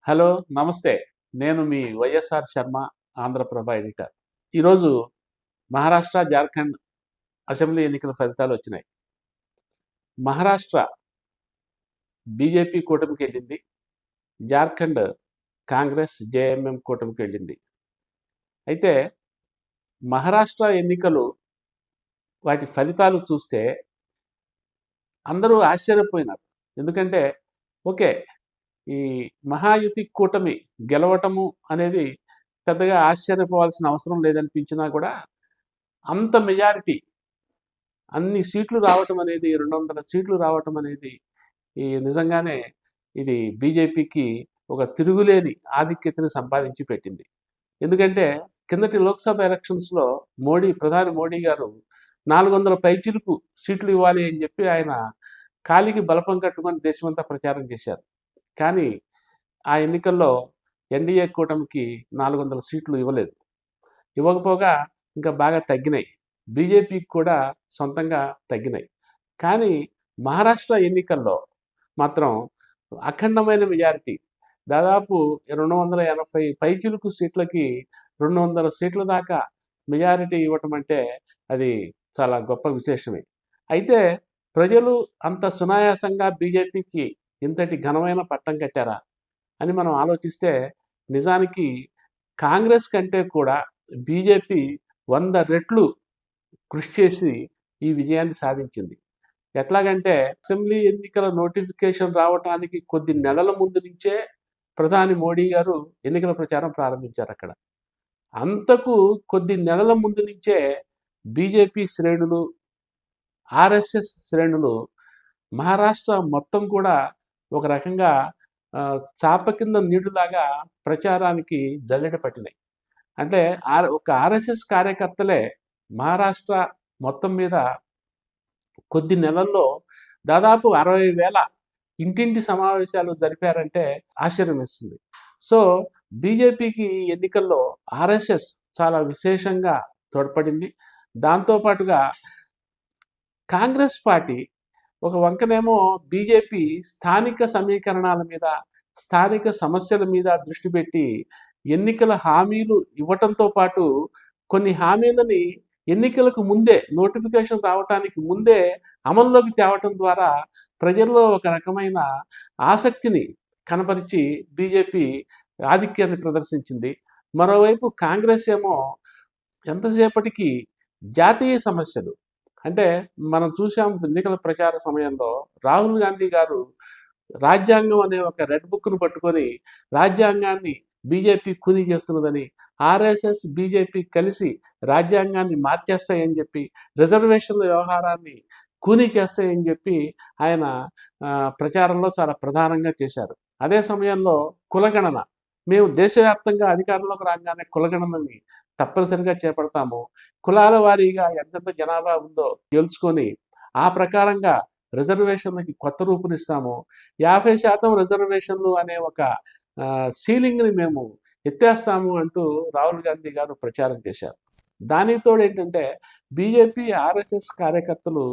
Hello, నమస్తే. నేను మీ YSR Sharma, Andhraprabha editor. ఈరోజు మహారాష్ట్ర, జార్ఖండ్ అసెంబ్లీ ఎన్నికల ఫలితాలు వచ్చినాయి. మహారాష్ట్ర బీజేపీ కూటమికి వెళ్ళింది. జార్ఖండ్ కాంగ్రెస్, జేఎంఎం కూటమికి వెళ్ళింది. అయితే మహారాష్ట్ర ఎన్నికలు వాటి ఫలితాలు చూస్తే అందరూ ఆశ్చర్యపోయినారు. ఎందుకంటే ఓకే, ఈ మహాయుతి కూటమి గెలవటము అనేది పెద్దగా ఆశ్చర్యపోవాల్సిన అవసరం లేదనిపించినా కూడా అంత మెజారిటీ, అన్ని సీట్లు రావటం అనేది, 200 సీట్లు రావటం అనేది నిజంగానే ఇది బీజేపీకి ఒక తిరుగులేని ఆధిక్యతను సంపాదించి పెట్టింది. ఎందుకంటే కిందటి లోక్సభ ఎలక్షన్స్లో ప్రధాని మోడీ గారు 400 పైచిలుకు సీట్లు ఇవ్వాలి అని చెప్పి ఆయన కాలికి బలపం కట్టుకొని దేశమంతా ప్రచారం చేశారు. కానీ ఆ ఎన్నికల్లో ఎన్డీఏ కూటమికి 400 సీట్లు ఇవ్వలేదు. ఇవ్వకపోగా ఇంకా బాగా తగ్గినాయి. బీజేపీకి కూడా సొంతంగా తగ్గినాయి. కానీ మహారాష్ట్ర ఎన్నికల్లో మాత్రం అఖండమైన మెజారిటీ, దాదాపు 280 పైచిలుకు సీట్లకి 200 సీట్ల దాకా మెజారిటీ ఇవ్వటం అంటే అది చాలా గొప్ప విశేషమే. అయితే ప్రజలు అంత సునాయాసంగా బీజేపీకి ఇంతటి ఘనమైన పట్టం కట్టారా అని మనం ఆలోచిస్తే నిజానికి కాంగ్రెస్ కంటే కూడా బీజేపీ 100 రెట్లు కృషి చేసి ఈ విజయాన్ని సాధించింది. ఎట్లాగంటే అసెంబ్లీ ఎన్నికల నోటిఫికేషన్ రావడానికి కొద్ది నెలల ముందు నుంచే ప్రధాని మోడీ గారు ఎన్నికల ప్రచారం ప్రారంభించారు. అక్కడ అంతకు కొద్ది నెలల ముందు నుంచే బీజేపీ శ్రేణులు, ఆర్ఎస్ఎస్ శ్రేణులు మహారాష్ట్ర మొత్తం కూడా ఒక రకంగా చాప కింద నీటిలాగా ప్రచారానికి జల్లెడ పట్టినాయి. అంటే ఒక ఆర్ఎస్ఎస్ కార్యకర్తలే మహారాష్ట్ర మొత్తం మీద కొద్ది నెలల్లో దాదాపు 60,000 ఇంటింటి సమావేశాలు జరిపారంటే ఆశ్చర్యం వేస్తుంది. సో బీజేపీకి ఎన్నికల్లో ఆర్ఎస్ఎస్ చాలా విశేషంగా తోడ్పడింది. దాంతోపాటుగా కాంగ్రెస్ పార్టీ ఒక వంకనేమో బీజేపీ స్థానిక సమీకరణాల మీద, స్థానిక సమస్యల మీద దృష్టి పెట్టి ఎన్నికల హామీలు ఇవ్వటంతో పాటు కొన్ని హామీలని ఎన్నికలకు ముందే, నోటిఫికేషన్ రావటానికి ముందే అమల్లోకి తేవటం ద్వారా ప్రజల్లో ఒక రకమైన ఆసక్తిని కనపరిచి బీజేపీ ఆధిక్యాన్ని ప్రదర్శించింది. మరోవైపు కాంగ్రెస్ ఏమో ఎంతసేపటికి జాతీయ సమస్యలు, అంటే మనం చూసాం ఎన్నికల ప్రచార సమయంలో రాహుల్ గాంధీ గారు రాజ్యాంగం అనే ఒక రెడ్ బుక్ను పట్టుకొని రాజ్యాంగాన్ని బీజేపీ కూనీ చేస్తున్నదని, ఆర్ఎస్ఎస్ బీజేపీ కలిసి రాజ్యాంగాన్ని మార్చేస్తాయని చెప్పి, రిజర్వేషన్ల వ్యవహారాన్ని కూనీ చేస్తాయని చెప్పి ఆయన ప్రచారంలో చాలా ప్రధానంగా చేశారు. అదే సమయంలో కులగణన, మేము దేశవ్యాప్తంగా అధికారంలోకి రాగానే కులగణనని తప్పనిసరిగా చేపడతాము, కులాల వారీగా ఎంతెంత జనాభా ఉందో తెలుసుకొని ఆ ప్రకారంగా రిజర్వేషన్లకి కొత్త రూపునిస్తాము, 50% రిజర్వేషన్లు అనే ఒక సీలింగ్ని మేము ఎత్తేస్తాము అంటూ రాహుల్ గాంధీ గారు ప్రచారం చేశారు. దానికి తోడు ఏంటంటే బీజేపీ, ఆర్ఎస్ఎస్ కార్యకర్తలు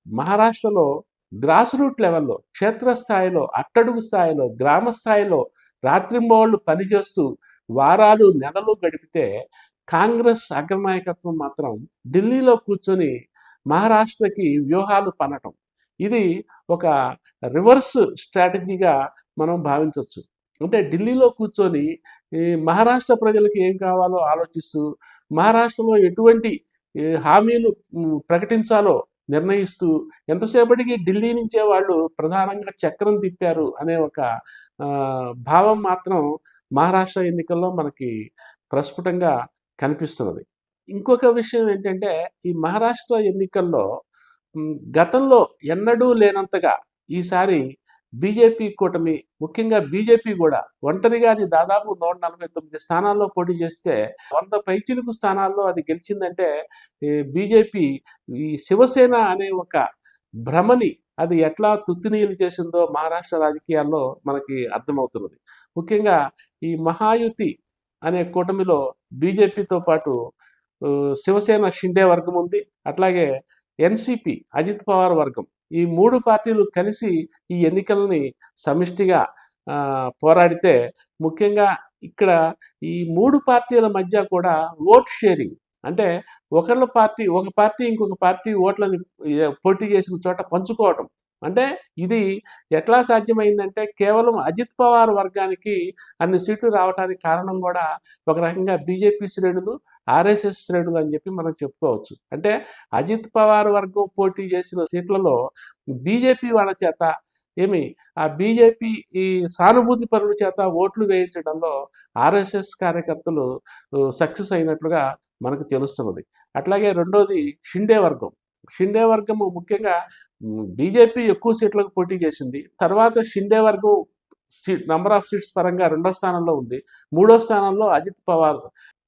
మహారాష్ట్రలో గ్రాస్ రూట్ లెవెల్లో, క్షేత్రస్థాయిలో, అట్టడుగు స్థాయిలో, గ్రామ స్థాయిలో రాత్రింబవళ్ళు పనిచేస్తూ వారాలు, నెలలు గడిపితే కాంగ్రెస్ అగ్రనాయకత్వం మాత్రం ఢిల్లీలో కూర్చొని మహారాష్ట్రకి వ్యూహాలు పన్నటం, ఇది ఒక రివర్స్ స్ట్రాటజీగా మనం భావించవచ్చు. అంటే ఢిల్లీలో కూర్చొని మహారాష్ట్ర ప్రజలకు ఏం కావాలో ఆలోచిస్తూ, మహారాష్ట్రలో ఎటువంటి హామీలు ప్రకటించాలో నిర్ణయిస్తూ, ఎంతసేపటికి ఢిల్లీ నుంచే వాళ్ళు ప్రధానంగా చక్రం తిప్పారు అనే ఒక భావం మాత్రం మహారాష్ట్ర ఎన్నికల్లో మనకి ప్రస్ఫుటంగా కనిపిస్తున్నది. ఇంకొక విషయం ఏంటంటే ఈ మహారాష్ట్ర ఎన్నికల్లో గతంలో ఎన్నడూ లేనంతగా ఈసారి బీజేపీ కూటమి, ముఖ్యంగా బీజేపీ కూడా ఒంటరిగాని దాదాపు 149 స్థానాల్లో పోటీ చేస్తే 100 పైచిలుకు స్థానాల్లో అది గెలిచిందంటే బీజేపీ ఈ శివసేన అనే ఒక భ్రమని అది ఎట్లా తుత్తునీలు చేసిందో మహారాష్ట్ర రాజకీయాల్లో మనకి అర్థమవుతున్నది. ముఖ్యంగా ఈ మహాయుతి అనే కూటమిలో బీజేపీతో పాటు శివసేన షిండే వర్గం ఉంది, అట్లాగే ఎన్సిపి అజిత్ పవార్ వర్గం, ఈ 3 పార్టీలు కలిసి ఈ ఎన్నికల్ని సమిష్టిగా పోరాడితే ముఖ్యంగా ఇక్కడ ఈ 3 పార్టీల మధ్య కూడా ఓట్ షేరింగ్ అంటే ఒక పార్టీ ఇంకొక పార్టీ ఓట్లని పోటీ చేసిన చోట పంచుకోవటం. అంటే ఇది ఎట్లా సాధ్యమైందంటే కేవలం అజిత్ పవార్ వర్గానికి అన్ని సీట్లు రావడానికి కారణం కూడా ఒక రకంగా బీజేపీ శ్రేణులు, ఆర్ఎస్ఎస్ శ్రేణులు అని చెప్పి మనం చెప్పుకోవచ్చు. అంటే అజిత్ పవార్ వర్గం పోటీ చేసిన సీట్లలో బీజేపీ వాళ్ళ చేత ఆ బీజేపీ ఈ సానుభూతి పరుల చేత ఓట్లు వేయించడంలో ఆర్ఎస్ఎస్ కార్యకర్తలు సక్సెస్ అయినట్లుగా మనకు తెలుస్తున్నది. అట్లాగే రెండోది షిండే వర్గము ముఖ్యంగా బీజేపీ ఎక్కువ సీట్లకు పోటీ చేసింది. తర్వాత షిండే వర్గం నంబర్ ఆఫ్ సీట్స్ పరంగా 2వ స్థానంలో ఉంది. 3వ స్థానంలో అజిత్ పవార్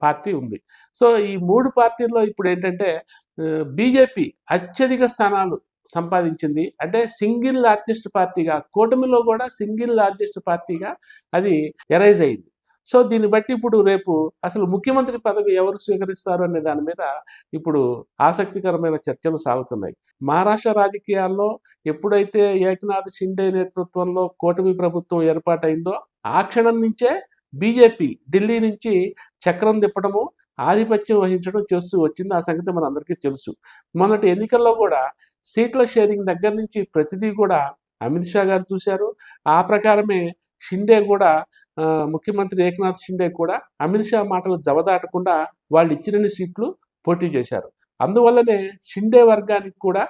పార్టీ ఉంది. సో ఈ 3 పార్టీల్లో ఇప్పుడు ఏంటంటే బీజేపీ అత్యధిక స్థానాలు సంపాదించింది. అంటే సింగిల్ లార్జెస్ట్ పార్టీగా, కూటమిలో కూడా సింగిల్ లార్జెస్ట్ పార్టీగా అది ఎరైజ్ అయింది. సో దీన్ని బట్టి ఇప్పుడు రేపు అసలు ముఖ్యమంత్రి పదవి ఎవరు స్వీకరిస్తారు అనే దాని మీద ఇప్పుడు ఆసక్తికరమైన చర్చలు సాగుతున్నాయి. మహారాష్ట్ర రాజకీయాల్లో ఎప్పుడైతే ఏక్నాథ్ షిండే నేతృత్వంలో కూటమి ప్రభుత్వం ఏర్పాటైందో ఆ క్షణం నుంచే బీజేపీ ఢిల్లీ నుంచి చక్రం తిప్పడము, ఆధిపత్యం వహించడం చేస్తూ వచ్చింది. ఆ సంగతి మన అందరికీ తెలుసు. మొన్నటి ఎన్నికల్లో కూడా సీట్ల షేరింగ్ దగ్గర నుంచి ప్రతిదీ కూడా అమిత్ షా గారు చూశారు. ఆ ప్రకారమే షిండే కూడా ముఖ్యమంత్రి ఏక్నాథ్ షిండే కూడా అమిత్ షా మాటలు జవదాటకుండా వాళ్ళు ఇచ్చినన్ని సీట్లు పోటీ చేశారు. అందువల్లనే షిండే వర్గానికి కూడా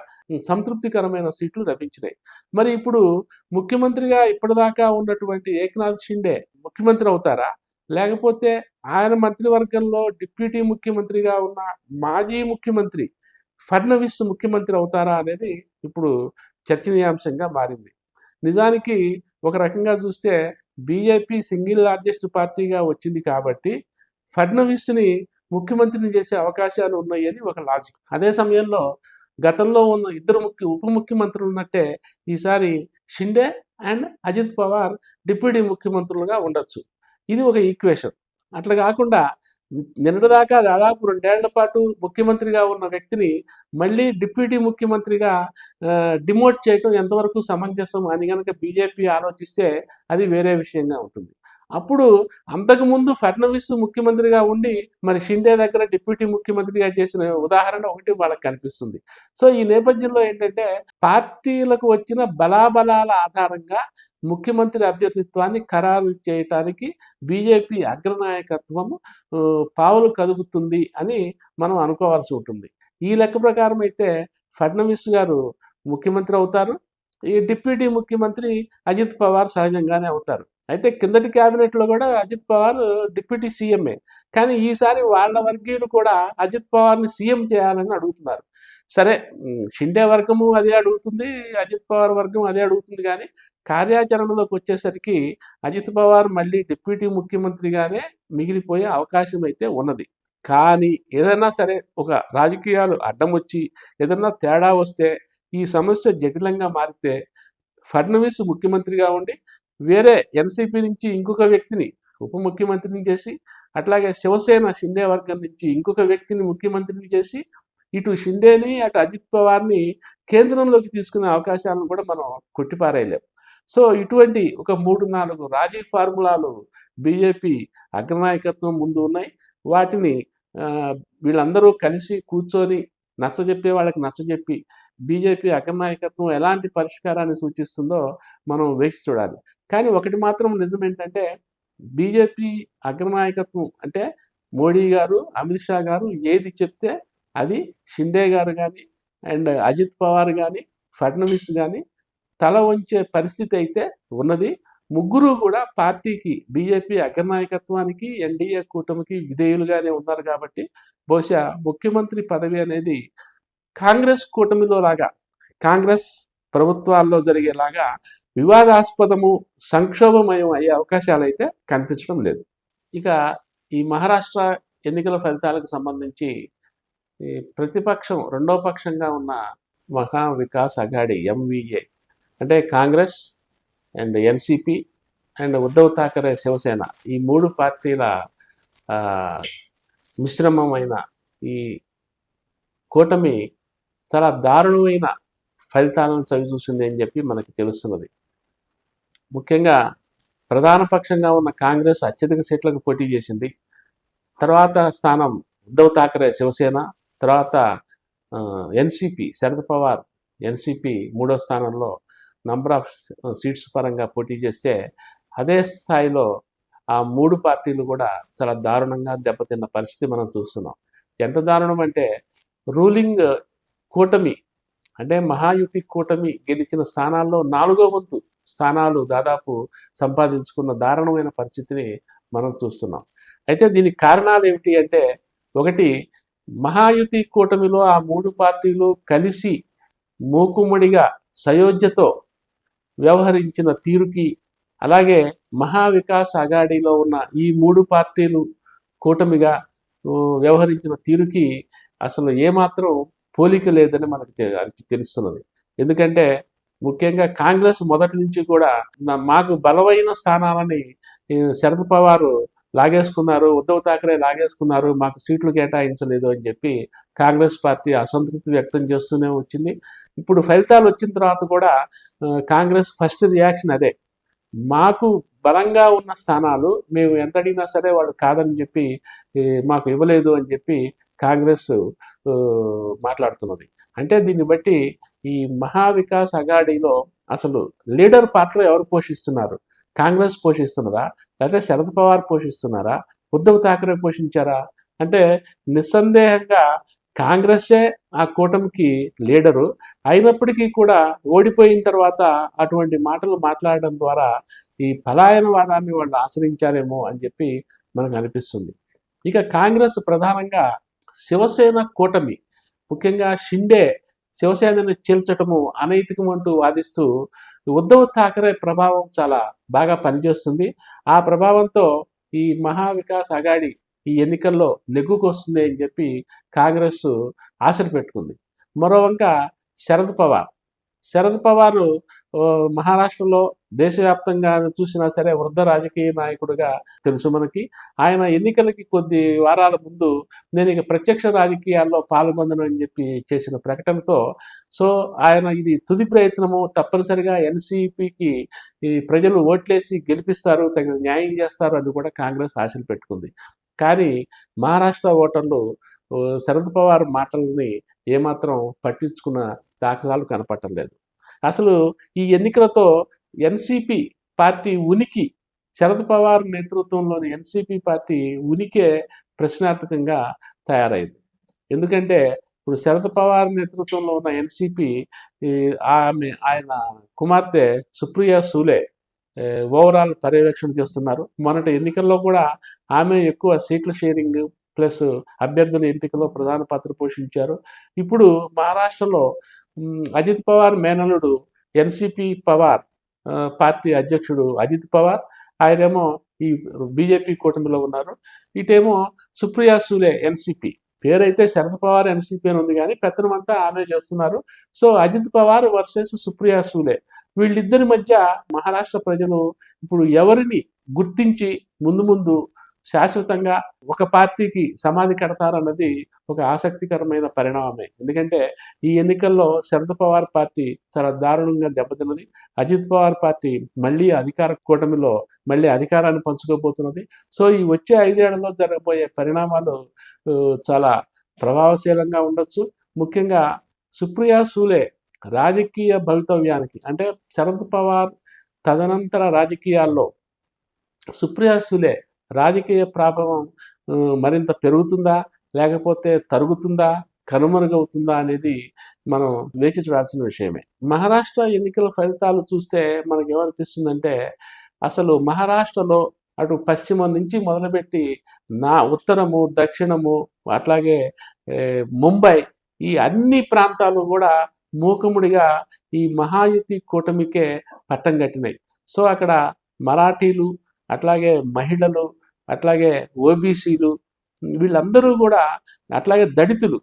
సంతృప్తికరమైన సీట్లు లభించినాయి. మరి ఇప్పుడు ముఖ్యమంత్రిగా ఇప్పటిదాకా ఉన్నటువంటి ఏక్నాథ్ షిండే ముఖ్యమంత్రి అవుతారా, లేకపోతే ఆయన మంత్రివర్గంలో డిప్యూటీ ముఖ్యమంత్రిగా ఉన్న మాజీ ముఖ్యమంత్రి ఫడ్నవీస్ ముఖ్యమంత్రి అవుతారా అనేది ఇప్పుడు చర్చనీయాంశంగా మారింది. నిజానికి ఒక రకంగా చూస్తే బీజేపీ సింగిల్ లార్జెస్ట్ పార్టీగా వచ్చింది కాబట్టి ఫడ్నవీస్ని ముఖ్యమంత్రిని చేసే అవకాశాలు ఉన్నాయని ఒక లాజిక్. అదే సమయంలో గతంలో ఉన్న ఇద్దరు ఉప ముఖ్యమంత్రులు ఉన్నట్టే ఈసారి షిండే అండ్ అజిత్ పవార్ డిప్యూటీ ముఖ్యమంత్రులుగా ఉండొచ్చు. ఇది ఒక ఈక్వేషన్. అట్లా కాకుండా నిన్నటిదాకా దాదాపు 2 ఏళ్ల పాటు ముఖ్యమంత్రిగా ఉన్న వ్యక్తిని మళ్ళీ డిప్యూటీ ముఖ్యమంత్రిగా డిమోట్ చేయటం ఎంతవరకు సమంజసం అని కనుక బీజేపీ ఆలోచిస్తే అది వేరే విషయంగా ఉంటుంది. అప్పుడు అంతకుముందు ఫడ్నవీస్ ముఖ్యమంత్రిగా ఉండి మరి షిండే దగ్గర డిప్యూటీ ముఖ్యమంత్రిగా చేసిన ఉదాహరణ ఒకటి వాళ్ళకి కనిపిస్తుంది. సో ఈ నేపథ్యంలో ఏంటంటే పార్టీలకు వచ్చిన బలాబలాల ఆధారంగా ముఖ్యమంత్రి అభ్యర్థిత్వాన్ని ఖరారు చేయటానికి బీజేపీ అగ్రనాయకత్వం పావులు కదుపుతుంది అని మనం అనుకోవాల్సి ఉంటుంది. ఈ లెక్క ప్రకారం అయితే ఫడ్నవీస్ గారు ముఖ్యమంత్రి అవుతారు. ఈ డిప్యూటీ ముఖ్యమంత్రి అజిత్ పవార్ సహజంగానే అవుతారు. అయితే కిందటి క్యాబినెట్లో కూడా అజిత్ పవార్ డిప్యూటీ సీఎంఏ. కానీ ఈసారి వాళ్ళ వర్గీయులు కూడా అజిత్ పవార్ని సీఎం చేయాలని అడుగుతున్నారు. సరే, షిండే వర్గము అదే అడుగుతుంది, అజిత్ పవార్ వర్గం అదే అడుగుతుంది. కానీ కార్యాచరణలోకి వచ్చేసరికి అజిత్ పవార్ మళ్ళీ డిప్యూటీ ముఖ్యమంత్రిగానే మిగిలిపోయే అవకాశం అయితే ఉన్నది. కానీ ఏదైనా సరే ఒక రాజకీయాలు అడ్డం వచ్చి ఏదైనా తేడా వస్తే ఈ సమస్య జటిలంగా మారితే ఫడ్నవీస్ ముఖ్యమంత్రిగా ఉండి వేరే ఎన్సీపీ నుంచి ఇంకొక వ్యక్తిని ఉప ముఖ్యమంత్రిని చేసి, అట్లాగే శివసేన షిండే వర్గం నుంచి ఇంకొక వ్యక్తిని ముఖ్యమంత్రిని చేసి ఇటు షిండేని అటు అజిత్ పవార్ని కేంద్రంలోకి తీసుకునే అవకాశాలను కూడా మనం కొట్టిపారేయలేం. సో ఇటువంటి ఒక 3-4 రాజీ ఫార్ములాలు బీజేపీ అగ్రనాయకత్వం ముందు ఉన్నాయి. వాటిని వీళ్ళందరూ కలిసి కూర్చొని నచ్చజెప్పే వాళ్ళకి నచ్చజెప్పి బీజేపీ అగ్రనాయకత్వం ఎలాంటి పరిష్కారాన్ని సూచిస్తుందో మనం వేచి చూడాలి. కానీ ఒకటి మాత్రం నిజమేంటంటే బీజేపీ అగ్రనాయకత్వం అంటే మోడీ గారు, అమిత్ షా గారు ఏది చెప్తే అది షిండే గారు కానీ అండ్ అజిత్ పవార్ కానీ ఫడ్నవీస్ కానీ తల వంచే పరిస్థితి అయితే ఉన్నది. ముగ్గురు కూడా పార్టీకి బీజేపీ అగ్రనాయకత్వానికి ఎన్డీఏ కూటమికి విధేయులుగానే ఉన్నారు. కాబట్టి బహుశా ముఖ్యమంత్రి పదవి అనేది కాంగ్రెస్ కూటమిలో లాగా, కాంగ్రెస్ ప్రభుత్వాల్లో జరిగేలాగా వివాదాస్పదము, సంక్షోభమయం అయ్యే అవకాశాలు అయితే కనిపించడం లేదు. ఇక ఈ మహారాష్ట్ర ఎన్నికల ఫలితాలకు సంబంధించి ప్రతిపక్షం రెండో పక్షంగా ఉన్న మహా వికాస్ అఘాడీ ఎంవీఏ అంటే Congress and NCP and Uddhav Thackeray Shiv Sena ఈ 3 పార్టీల మిశ్రమమైన ఈ కూటమి చాలా దారుణమైన ఫలితాలను చవిచూసింది అని చెప్పి మనకి తెలుస్తున్నది. ముఖ్యంగా ప్రధాన పక్షంగా ఉన్న కాంగ్రెస్ అత్యధిక సీట్లకు పోటీ చేసింది. తర్వాత స్థానం ఉద్ధవ్ ఠాకరే శివసేన, తర్వాత ఎన్సిపి శరద్ పవార్ ఎన్సిపి మూడో స్థానంలో నంబర్ ఆఫ్ సీట్స్ పరంగా పోటీ చేస్తే, అదే స్థాయిలో ఆ మూడు పార్టీలు కూడా చాలా దారుణంగా దెబ్బతిన్న పరిస్థితి మనం చూస్తున్నాం. ఎంత దారుణం అంటే, రూలింగ్ కూటమి అంటే మహాయుతి కూటమి గెలిచిన స్థానాల్లో 4వ వంతు స్థానాలు దాదాపు సంపాదించుకున్న దారుణమైన పరిస్థితిని మనం చూస్తున్నాం. అయితే దీనికి కారణాలు ఏమిటి అంటే, ఒకటి, మహాయుతి కూటమిలో ఆ మూడు పార్టీలు కలిసి మూకుమ్మడిగా సయోధ్యతో వ్యవహరించిన తీరుకి, అలాగే మహావికాస్ అఘాడీలో ఉన్న ఈ మూడు పార్టీలు కూటమిగా వ్యవహరించిన తీరుకి అసలు ఏమాత్రం పోలిక లేదని మనకు తెలుస్తున్నది. ఎందుకంటే ముఖ్యంగా కాంగ్రెస్ మొదటి నుంచి కూడా మాకు బలమైన స్థానాలని శరద్ పవార్ లాగేసుకున్నారు, ఉద్ధవ్ ఠాకరే లాగేసుకున్నారు, మాకు సీట్లు కేటాయించలేదు అని చెప్పి కాంగ్రెస్ పార్టీ అసంతృప్తి వ్యక్తం చేస్తూనే వచ్చింది. ఇప్పుడు ఫలితాలు వచ్చిన తర్వాత కూడా కాంగ్రెస్ ఫస్ట్ రియాక్షన్ అదే, మాకు బలంగా ఉన్న స్థానాలు మేము ఎంత అడిగినా సరే వాళ్ళు కాదని చెప్పి మాకు ఇవ్వలేదు అని చెప్పి కాంగ్రెస్ మాట్లాడుతున్నది. అంటే దీన్ని బట్టి ఈ మహావికాస్ అఘాడీలో అసలు లీడర్ పాత్ర ఎవరు పోషిస్తున్నారు? కాంగ్రెస్ పోషిస్తున్నదా, లేకపోతే శరద్ పవార్ పోషిస్తున్నారా, ఉద్ధవ్ ఠాకరే పోషించారా? అంటే నిస్సందేహంగా కాంగ్రెస్సే ఆ కూటమికి లీడరు. అయినప్పటికీ కూడా ఓడిపోయిన తర్వాత అటువంటి మాటలు మాట్లాడడం ద్వారా ఈ పలాయనవాదాన్ని వాళ్ళు ఆశ్రయించారేమో అని చెప్పి మనకు అనిపిస్తుంది. ఇక కాంగ్రెస్ ప్రధానంగా శివసేన కూటమి, ముఖ్యంగా షిండే శివసేనని చీల్చటము అనైతికం అంటూ వాదిస్తూ ఉద్ధవ్ ఠాకరే ప్రభావం చాలా బాగా పనిచేస్తుంది. ఆ ప్రభావంతో ఈ మహావికాస్ అఘాడీ ఈ ఎన్నికల్లో నెగ్గుకొస్తుంది అని చెప్పి కాంగ్రెస్ ఆశలు పెట్టుకుంది. మరోవంక శరద్ పవార్ మహారాష్ట్రలో దేశవ్యాప్తంగా చూసినా సరే వృద్ధ రాజకీయ నాయకుడిగా తెలుసు మనకి. ఆయన ఎన్నికలకి కొద్ది వారాల ముందు నేను ఇక ప్రత్యక్ష రాజకీయాల్లో పాల్గొందను అని చెప్పి చేసిన ప్రకటనతో, సో ఆయన ఇది తుది ప్రయత్నము, తప్పనిసరిగా ఎన్సీపీకి ఈ ప్రజలు ఓట్లేసి గెలిపిస్తారు, తగిన న్యాయం చేస్తారు అని కూడా కాంగ్రెస్ ఆశలు పెట్టుకుంది. కానీ మహారాష్ట్ర ఓటర్లు శరద్ పవార్ మాటలని ఏమాత్రం పట్టించుకున్న దాఖలాలు కనపడటం లేదు. అసలు ఈ ఎన్నికలతో ఎన్సిపి పార్టీ ఉనికి, శరద్ పవార్ నేతృత్వంలోని ఎన్సిపి పార్టీ ఉనికే ప్రశ్నార్థకంగా తయారైంది. ఎందుకంటే ఇప్పుడు శరద్ పవార్ నేతృత్వంలో ఉన్న ఎన్సిపి ఆయన కుమార్తె సుప్రియా సూలే ఓవరాల్ పర్యవేక్షణ చేస్తున్నారు. మొన్నటి ఎన్నికల్లో కూడా ఆమె ఎక్కువ సీట్ల షేరింగ్ ప్లస్ అభ్యర్థుల ఎంపికలో ప్రధాన పాత్ర పోషించారు. ఇప్పుడు మహారాష్ట్రలో అజిత్ పవార్ మేనలుడు ఎన్సిపి పవార్ పార్టీ అధ్యక్షుడు అజిత్ పవార్, ఆయనేమో ఈ బీజేపీ కూటమిలో ఉన్నారు. ఇటేమో సుప్రియా సూలే ఎన్సిపి, పేరైతే శరద్ పవార్ ఎన్సిపి అని ఉంది కానీ పెత్తనం అంతా ఆమె చేస్తున్నారు. సో అజిత్ పవార్ వర్సెస్ సుప్రియా సూలే, వీళ్ళిద్దరి మధ్య మహారాష్ట్ర ప్రజలు ఇప్పుడు ఎవరిని గుర్తించి ముందు శాశ్వతంగా ఒక పార్టీకి సమాధి కడతారన్నది ఒక ఆసక్తికరమైన పరిణామమే. ఎందుకంటే ఈ ఎన్నికల్లో శరద్ పవార్ పార్టీ చాలా దారుణంగా దెబ్బతిన్నది. అజిత్ పవార్ పార్టీ మళ్ళీ అధికార కూటమిలో మళ్ళీ అధికారాన్ని పంచుకోబోతున్నది. సో ఈ వచ్చే 5 ఏళ్లలో జరగబోయే పరిణామాలు చాలా ప్రభావశీలంగా ఉండొచ్చు. ముఖ్యంగా సుప్రియా సూలే రాజకీయ భవితవ్యానికి, అంటే శరద్ పవార్ తదనంతర రాజకీయాల్లో సుప్రియా సూలే రాజకీయ ప్రభావం మరింత పెరుగుతుందా, లేకపోతే తరుగుతుందా, కనుమరుగవుతుందా అనేది మనం వేచి చూడాల్సిన విషయమే. మహారాష్ట్ర ఎన్నికల ఫలితాలు చూస్తే మనకు ఏమనిపిస్తుందంటే, అసలు మహారాష్ట్రలో అటు పశ్చిమం నుంచి మొదలుపెట్టి ఉత్తరము, దక్షిణము, అట్లాగే ముంబై, ఈ అన్ని ప్రాంతాలు కూడా మూకుముడిగా ఈ మహాయుతి కూటమికే పట్టం కట్టినాయి. సో అక్కడ మరాఠీలు, అట్లాగే మహిళలు, అట్లాగే ఓబీసీలు, వీళ్ళందరూ కూడా, అట్లాగే దళితులు,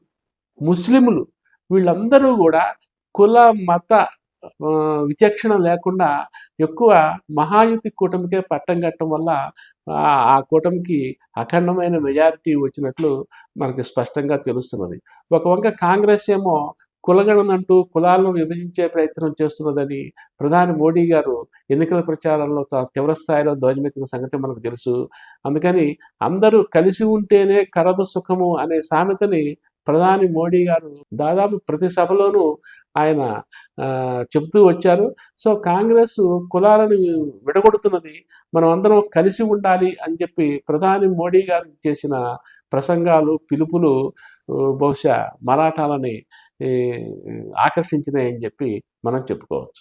ముస్లింలు, వీళ్ళందరూ కూడా కుల మత విచక్షణ లేకుండా ఎక్కువ మహాయుతి కూటమికే పట్టం కట్టడం వల్ల ఆ కూటమికి అఖండమైన మెజారిటీ వచ్చినట్లు మనకి స్పష్టంగా తెలుస్తున్నది. ఒక వంక కాంగ్రెస్ ఏమో కులగణనంటూ కులాలను విభజించే ప్రయత్నం చేస్తున్నదని ప్రధాని మోడీ గారు ఎన్నికల ప్రచారంలో తీవ్ర స్థాయిలో ధ్వజమెత్తిన సంగతి మనకు తెలుసు. అందుకని అందరూ కలిసి ఉంటేనే కలదు సుఖము అనే సామెతని ప్రధాని మోడీ గారు దాదాపు ప్రతి సభలోనూ ఆయన చెబుతూ వచ్చారు. సో కాంగ్రెస్ కులాలను విడగొడుతున్నది, మనం అందరం కలిసి ఉండాలి అని చెప్పి ప్రధాని మోడీ గారు చేసిన ప్రసంగాలు, పిలుపులు బహుశా మరాఠాలని ఆకర్షించినాయని చెప్పి మనం చెప్పుకోవచ్చు.